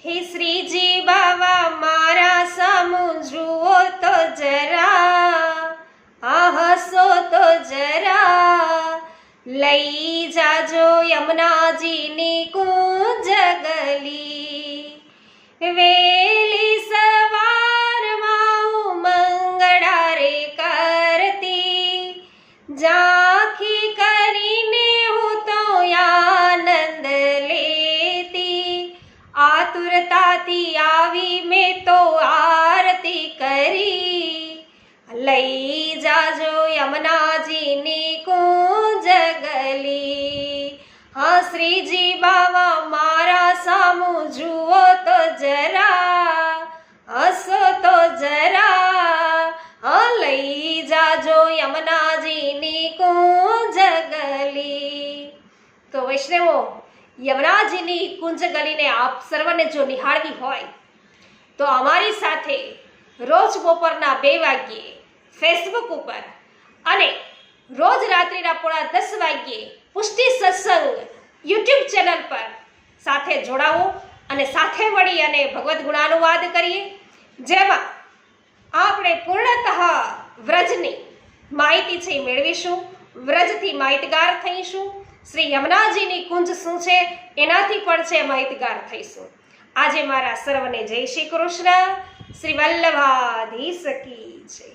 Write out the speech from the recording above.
હે શ્રીજી બાવા મારા સામું જુઓ તો જરા, આ હસો તો જરા, લઈ જાજો યમુનાજીની કુંજ ગલી, વેલી સવારમાં મંગળા રે કરતી, ઝાંખી કરીને હું તો આનંદ લેતી, આતુરતાથી આવી મેં તો આરતી કરી, લઈ જાજો યમુનાજીની કુંજ ગલી, હા શ્રીજી બાવા મારા સામું જુઓ તો જરા, હસો તો જરા, હા લઈ જાજો યમુનાજીની કુંજ ગલી। તો વૈષ્ણવો, યમુનાજીની કુંજ ગલીને આપ સર્વને જો નિહાળવી હોય તો અમારી સાથે રોજ બપોરના 2 વાગ્યે ફેસબુક ઉપર અને રોજ રાત્રિના 9:30 વાગ્યે પુષ્ટિ સત્સંગ યુટ્યુબ ચેનલ પર સાથે જોડાવો અને સાથે મળી અને ભગવદ્ ગુણાનુવાદ કરીએ, જેમાં આપણે પૂર્ણતઃ વ્રજની માહિતી છે મેળવીશું, વ્રજથી માહિતગાર થઈશું, શ્રી યમુનાજીની કુંજ શું છે એનાથી પણ છે માહિતગાર થઈશું। આજે મારા સર્વને જય શ્રી કૃષ્ણ, શ્રી વલ્લભાધીશ કી જય।